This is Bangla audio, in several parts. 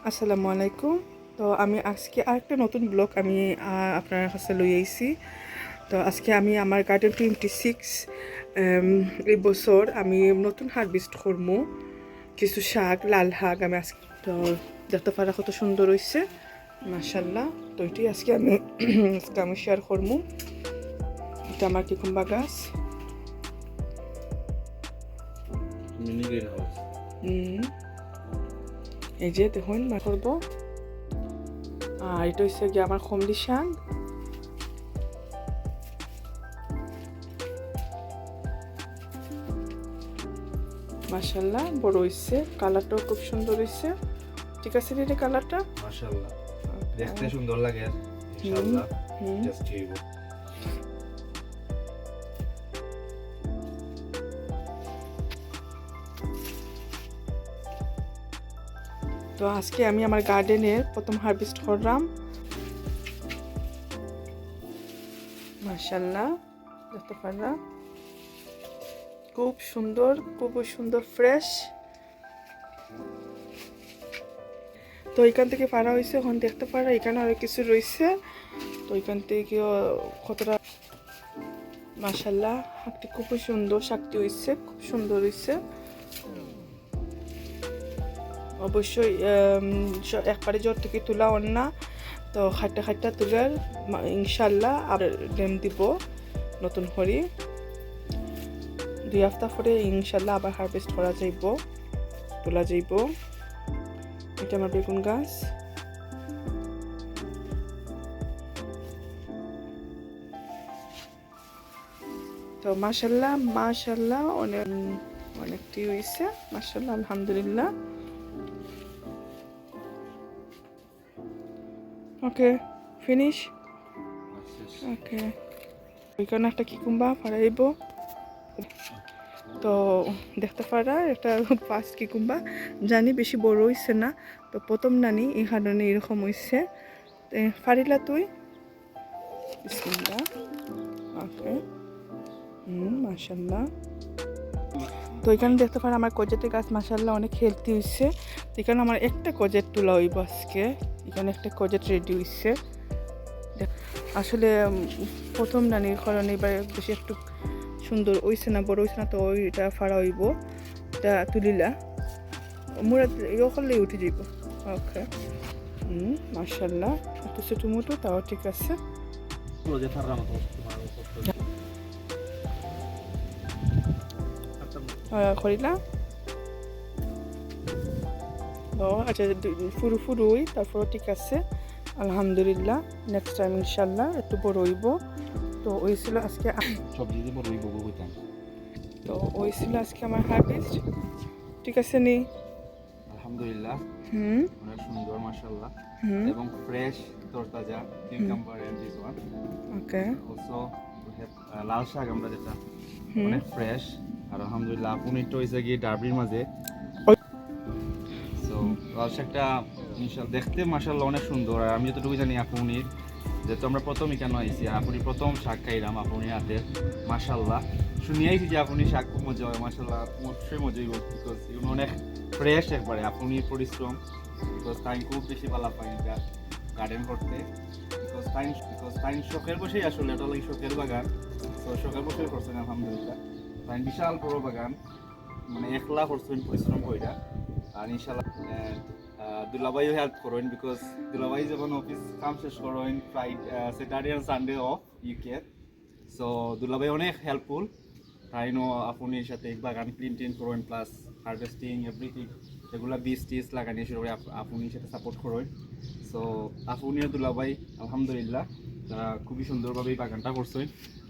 আসসালামু আলাইকুম। তো আমি আজকে আরেকটা নতুন ব্লগ আমি আপনার কাছে লই আইছি। তো আজকে আমি আমার গার্ডেন 26 এই বছর আমি নতুন হারভেস্ট করবো কিছু শাক, লাল শাক আমি আজকে তো দেখতে পারা কত সুন্দর হয়েছে মাশাল্লাহ। তো এটি আজকে আমি শেয়ার করবো। এটা আমার কিকুম্বা গাছ, মিনি গ্রিন হাউস। এই যে দেখুন মা করবো। আর এটা হচ্ছে গিয়ে আমার কমলি শাক। মাশাল্লাহ বড় হইছে, কালারটাও খুব সুন্দর হইছে। ঠিক আছে রে কালারটা মাশাআল্লাহ দেখতে সুন্দর লাগে ইনশাআল্লাহ। জাস্ট হইব। তো আজকে আমি আমার গার্ডেনের প্রথম হারভেস্ট করলাম। মাশাল্লাহ দেখতে পারলাম খুব সুন্দর ফ্রেশ। তো এখান থেকে পারা হয়েছে, এখন দেখতে পারা এখানে আরো কিছু রয়েছে। তো এখান থেকে কতটা মাশাল্লাহ শাকটি খুবই সুন্দর, শাকটি হয়েছে খুব সুন্দর হয়েছে। অবশ্যই একবারে জ্বর থেকে তোলা না, তো খাট্টা তুলার ইনশাল্লাহ আর ডেম দিব নতুন করে 2 সপ্তাহ পরে ইনশাল্লাহ আবার হারভেস্ট করা যাইব, তোলা যাইব। এটা আমার বেগুন গাছ। তো মাশাল্লাহ অনেকটি হয়েছে মাশাল্লাহ, আলহামদুলিল্লাহ। Okay finish. ওকে ওইখানে একটা কিকুম্বা ফারাইব। তো দেখতে পারা একটা ফার্স্ট কিকুম্বা, জানি বেশি বড় হইছে না, তো প্রথম নানি এই কারণে এরকম হইছে। ফারিলা তুই বিসমিল্লাহ। ওকে মাশাল্লাহ। তো এখানে দেখতে পারেন আমার কজেটের গাছ মাশাল্লাহ অনেক হেলদি হয়েছে। তো এখানে আমার একটা কজেট তোলা হইব আজকে, এখানে একটা কজেট রেডি হয়েছে। আসলে প্রথম নানির কারণে এবার বেশি একটু সুন্দর হইছে না, বড় হইছে না, তো ওইটা ফাড়া হইব, এটা তুলিলা মোরা ইয়ে করলে উঠে যাব। ওকে মাশাল্লাহ একটু ছোটো মোটো তাও ঠিক আছে। করিলা ও আচ্ছা ফুরু হই, তারপর ঠিক আছে আলহামদুলিল্লাহ। নেক্সট টাইম ইনশাল্লাহ একটু বড় হইব। তো ওই ছিল আজকে সবজি দিয়ে বড় হইব কইতাম। তো ওই ছিল আজকে আমার হারভেস্ট। ঠিক আছে নি আলহামদুলিল্লাহ অনেক সুন্দর মাশাআল্লাহ এবং ফ্রেশ তরতাজা cucumber and this one. Okay also we have lal shak আমরা যেটা অনেক ফ্রেশ। আর আলহামদুলিল্লাহ আপনি তো হইছে কি ডার্বির মাঝে। সো লাল শাকটা ইনশাআল্লাহ দেখতে মাশাআল্লাহ অনেক সুন্দর। আর আমি যতটুকু জানি আপনির যেহেতু আমরা প্রথমই কেন আইছি, আপনি প্রথম শাক খাইলাম আপনি হাতের মাশাআল্লাহ। শুনিয়াইছি যে আপনি শাক খুব মজা হয় মাশাআল্লাহ, অবশ্যই মজাই হোক বিকজ এগুলো অনেক ফ্রেশ একবারে। আপনি পরিশ্রম বিকজ টাইম খুব বেশি ভালো পাই এটা গার্ডেন করতে, বিকজ টাইম শখের বসেই আসলে এটা লাগে শখের বাগান। তো শখের বসেই করছেন আলহামদুলিল্লাহ। টাইম বিশাল বড় বাগান, মানে একলা করছেন পরিশ্রম কইরা। আর ইনশাআল্লাহ দুলাভাইও হেল্প করেন বিকজ দুলাভাই যখন অফিস কাম শেষ করেন স্যাটারডে আর সানডে অফ ইউকে। সো দুলাভাই অনেক হেল্পফুল। তাই নো আপনির সাথে বাগান ক্লিন করেন প্লাস হারভেস্টিং এভরিথিং, এগুলো বীজ টিজ লাগানি শুরু করে আপনির সাথে সাপোর্ট করেন। সো আপনিও দুলাভাই আলহামদুলিল্লাহ তারা খুবই সুন্দরভাবে বাগানটা করছেন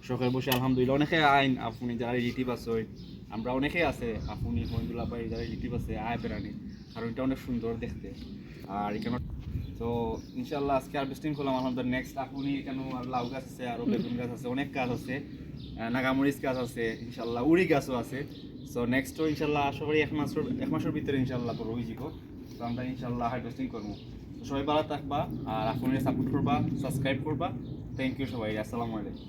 শখের বসে আলহামদুলিল্লাহ। অনেকে আইন আপনি যারা রিলেটিভ আছে, আমরা অনেকেই আছে আপনি দুলাভাই যারা রিলেটিভ আছে আয় বেড়ানি, কারণ এটা অনেক সুন্দর দেখতে। আর এখানে তো ইনশাল্লাহ আজকে হারভেস্টিং করলাম আলহামদুলিল্লাহ। নেক্সট আপনি এখানে লাউ গাছ আছে, আরও বেগুন গাছ আছে, অনেক গাছ আছে, নাগামরিচ গাছ আছে, ইনশাল্লাহ উড়ি গাছও আছে। সো নেক্সটও ইনশাল্লাহ আশা করি এক মাসের ভিতরে ইনশাল্লাহ করবো হয়েছিল। তো আমরা ইনশাল্লাহ হারভেস্টিং করবো। সবাই ভালো থাকবা আর আপনি সাপোর্ট করবা, সাবস্ক্রাইব করবা। থ্যাংক ইউ সবাই, আসসালামু আলাইকুম।